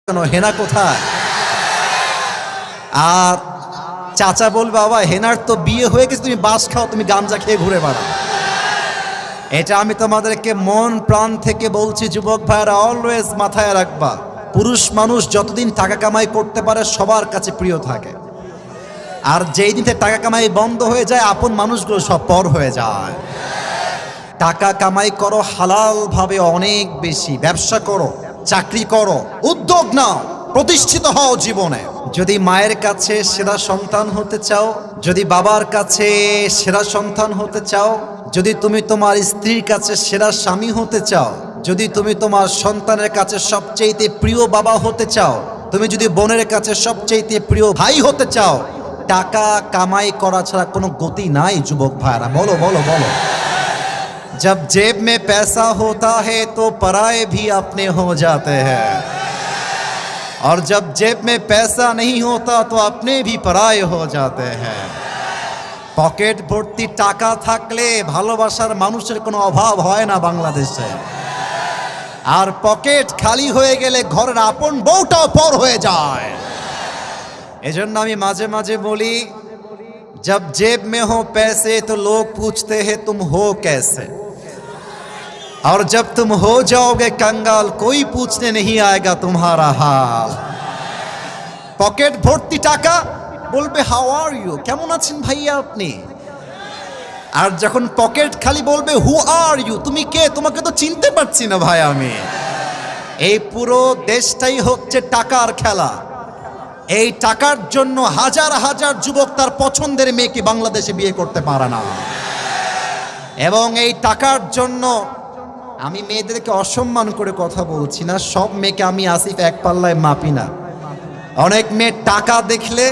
হেনা কোথায়? আর চাচা বলবে বাবা হেনার তো বিয়ে হয়ে গেছে, তুমি বাস খাও, তুমি গাঞ্জা খেয়ে ঘুরে বেড়াও। এটা আমি তোমাদেরকে মন প্রাণ থেকে বলছি যুবক ভাইরা, অলওয়েজ মাথায় রাখবা, পুরুষ মানুষ যতদিন টাকা কামাই করতে পারে সবার কাছে প্রিয় থাকে, আর যেই দিন টাকা কামাই বন্ধ হয়ে যায় আপন মানুষগুলো সব পর হয়ে যায়। টাকা কামাই করো হালাল ভাবে, অনেক বেশি ব্যবসা করো, চাকরি করো, উদ্যোগ নাও, প্রতিষ্ঠিত হও জীবনে। যদি মায়ের কাছে সেরা সন্তান হতে চাও, যদি বাবার কাছে সেরা সন্তান হতে চাও, যদি তুমি তোমার স্ত্রীর কাছে সেরা স্বামী হতে চাও, যদি তুমি তোমার সন্তানের কাছে সবচেয়ে প্রিয় বাবা হতে চাও, তুমি যদি বোনের কাছে সবচেয়ে প্রিয় ভাই হতে চাও, টাকা কামাই করা ছাড়া কোনো গতি নাই যুবক ভাইরা। বলো বলো বলো। जब जेब में पैसा होता है तो पराए भी अपने हो जाते हैं, और जब जेब में पैसा नहीं होता तो अपने भी पराए हो जाते हैं। পকেট ভর্তি টাকা থাকলে ভালোবাসার মানুষের কোনো অভাব হয় না বাংলাদেশে, আর পকেট খালি হয়ে গেলে ঘরের আপন বউটাও পর হয়ে যায়। এজন্য আমি মাঝে মাঝে বলি, जब जेब में हो पैसे तो लोग पूछते हैं तुम हो कैसे, और जब तुम हो जाओगे कंगाल कोई पूछने नहीं आएगा तुम्हारा हाल। पॉकेट भर्ती टाका बोलबे हाउ आर यू, केमन आছেন ভাইয়া আপনি, আর যখন পকেট খালি বলবে হু আর ইউ, তুমি কে, তোমাকে তো চিনতে পারছি না ভাই আমি। এই পুরো দেশটাই হচ্ছে টাকার খেলা। এই টাকার জন্য হাজার হাজার যুবক তার পছন্দের মেয়েকে বাংলাদেশে বিয়ে করতে পারে না, এবং এই টাকার জন্য আমি মেয়েদেরকে অসম্মান করে কথা বলছি না, সব মেয়েকে আমি আসিফ এক পাল্লায় মাপি না। অনেক মেয়ে টাকা দেখলে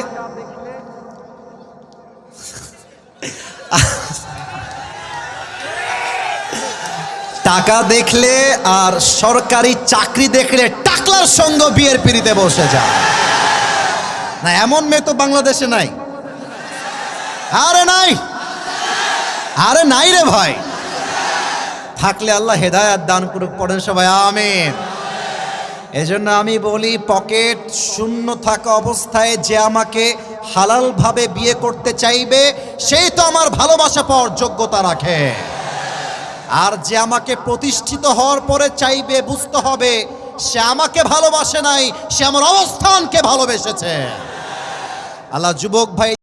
টাকা দেখলে আর সরকারি চাকরি দেখলে টাকলার সঙ্গে বিয়ের পিড়িতে বসে যায় না, এমন মেয়ে তো বাংলাদেশে নাই। আরে নাই, আরে নাই রে ভাই, থাকলে আল্লাহ হেদায়েত দান করুক, পড়েন সবাই আমিন। এজন্য আমি বলি, পকেট শূন্য থাকা অবস্থায় যে আমাকে হালাল ভাবে বিয়ে করতে চাইবে সেই তো আমার ভালোবাসা পাওয়ার যোগ্যতা রাখে, আর যে আমাকে প্রতিষ্ঠিত হওয়ার পরে চাইবে বুঝতে হবে সে আমাকে ভালোবাসে নাই, সে আমার অবস্থানকে ভালোবেসেছে। আল্লাহ যুবক ভাই